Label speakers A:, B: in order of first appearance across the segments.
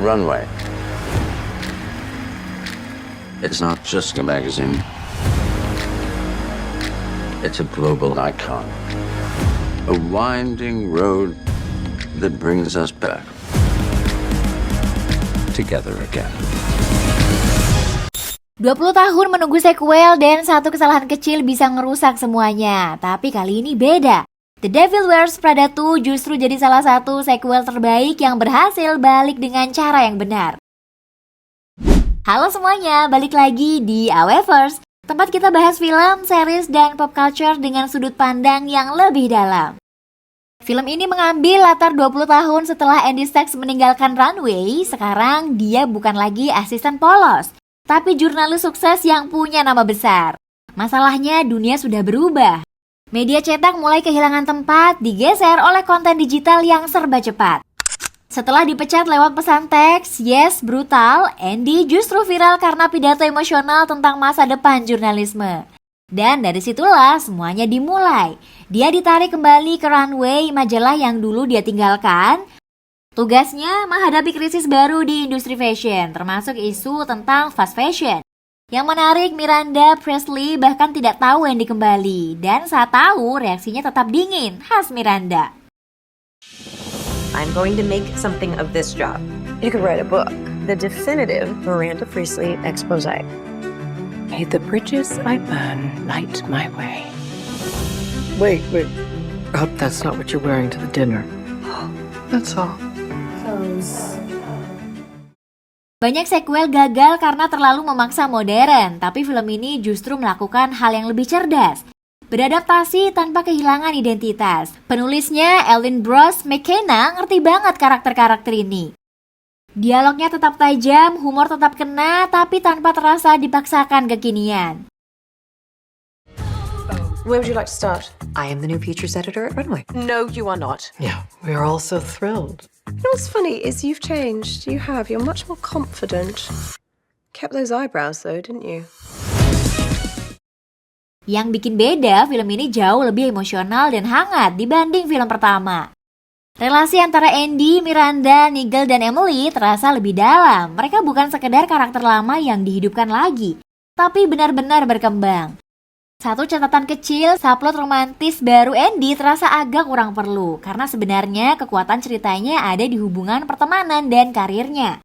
A: Runway. It's not just a magazine. It's a global icon. A winding road that brings us back together again.
B: 20 tahun menunggu sequel dan satu kesalahan kecil bisa ngerusak semuanya. Tapi kali ini beda. The Devil Wears Prada 2 justru jadi salah satu sequel terbaik yang berhasil balik dengan cara yang benar. Halo semuanya, balik lagi di AWverse, tempat kita bahas film, series, dan pop culture dengan sudut pandang yang lebih dalam. Film ini mengambil latar 20 tahun setelah Andy Sachs meninggalkan Runway. Sekarang dia bukan lagi asisten polos, tapi jurnalis sukses yang punya nama besar. Masalahnya dunia sudah berubah. Media cetak mulai kehilangan tempat, digeser oleh konten digital yang serba cepat. Setelah dipecat lewat pesan teks, yes, brutal, Andy justru viral karena pidato emosional tentang masa depan jurnalisme. Dan dari situlah semuanya dimulai. Dia ditarik kembali ke Runway, majalah yang dulu dia tinggalkan. Tugasnya menghadapi krisis baru di industri fashion, termasuk isu tentang fast fashion. Yang menarik, Miranda Priestly bahkan tidak tahu Andy kembali. Dan saat tahu, reaksinya tetap dingin, khas Miranda.
C: I'm going to make something of this job. You could write a book. The definitive Miranda Priestly expose.
D: May the bridges I burn light my way. Wait. I hope that's not what you're wearing to the dinner. That's all.
B: Banyak sequel gagal karena terlalu memaksa modern, tapi film ini justru melakukan hal yang lebih cerdas. Beradaptasi tanpa kehilangan identitas. Penulisnya Ellen Bros McKenna ngerti banget karakter-karakter ini. Dialognya tetap tajam, humor tetap kena, tapi tanpa terasa dipaksakan kekinian.
C: Where would you like to start? I am the new features editor at Runway. No, you are not.
D: Yeah, we are all so thrilled.
C: You know what's funny is you've changed. You have. You're much more confident. Kept those eyebrows though, didn't you?
B: Yang bikin beda, film ini jauh lebih emosional dan hangat dibanding film pertama. Relasi antara Andy, Miranda, Nigel, dan Emily terasa lebih dalam. Mereka bukan sekedar karakter lama yang dihidupkan lagi, tapi benar-benar berkembang. Satu catatan kecil, subplot romantis baru Andy terasa agak kurang perlu, karena sebenarnya kekuatan ceritanya ada di hubungan pertemanan dan karirnya.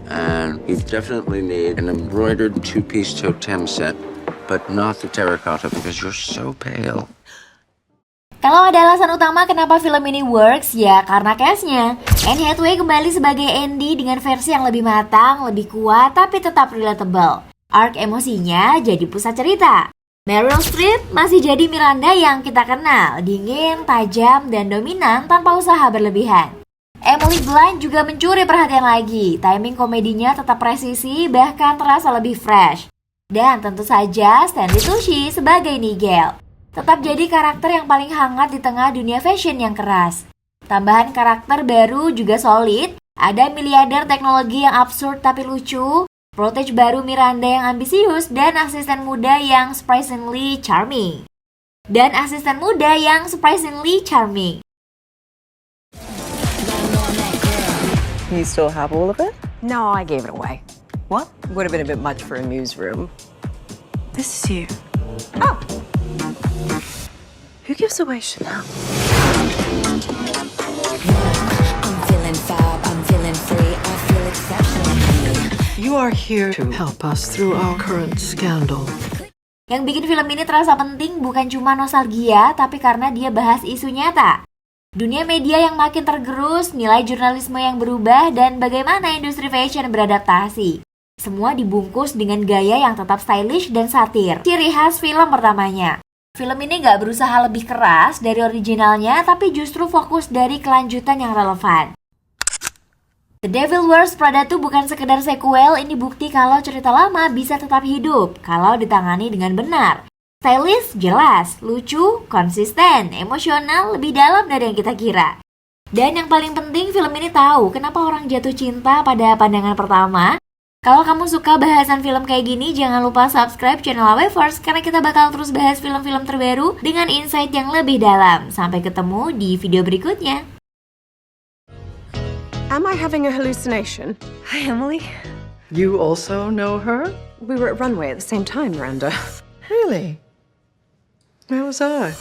A: And you definitely need an embroidered two-piece totem set, but not the terracotta because you're so pale.
B: Kalau ada alasan utama kenapa film ini works, ya karena cast-nya. Anne Hathaway kembali sebagai Andy dengan versi yang lebih matang, lebih kuat, tapi tetap relatable. Arc emosinya jadi pusat cerita. Meryl Streep masih jadi Miranda yang kita kenal, dingin, tajam, dan dominan tanpa usaha berlebihan. Emily Blunt juga mencuri perhatian lagi. Timing komedinya tetap presisi, bahkan terasa lebih fresh. Dan tentu saja Stanley Tucci sebagai Nigel tetap jadi karakter yang paling hangat di tengah dunia fashion yang keras. Tambahan karakter baru juga solid. Ada miliarder teknologi yang absurd tapi lucu, protege baru Miranda yang ambisius, dan asisten muda yang surprisingly charming.
C: You still have all of it? No, I gave it away. What? Would have been a bit much for a newsroom.
D: This is you.
C: Oh! Who gives away Chanel?
E: I'm feeling fab, I'm feeling free, I feel exceptional.
D: You are here to help us through our current scandal.
B: Yang bikin film ini terasa penting bukan cuma nostalgia, tapi karena dia bahas isu nyata. Dunia media yang makin tergerus, nilai jurnalisme yang berubah, dan bagaimana industri fashion beradaptasi. Semua dibungkus dengan gaya yang tetap stylish dan satir. Ciri khas film pertamanya. Film ini gak berusaha lebih keras dari originalnya, tapi justru fokus dari kelanjutan yang relevan. The Devil Wears Prada 2 bukan sekedar sequel, ini bukti kalau cerita lama bisa tetap hidup kalau ditangani dengan benar. Stylish, jelas, lucu, konsisten, emosional, lebih dalam dari yang kita kira. Dan yang paling penting, film ini tahu kenapa orang jatuh cinta pada pandangan pertama. Kalau kamu suka bahasan film kayak gini, jangan lupa subscribe channel AWverse karena kita bakal terus bahas film-film terbaru dengan insight yang lebih dalam. Sampai ketemu di video berikutnya.
C: Am I having a hallucination? Hi, Emily.
D: You also know her?
C: We were at Runway at the same time, Miranda.
D: Really? Where was I?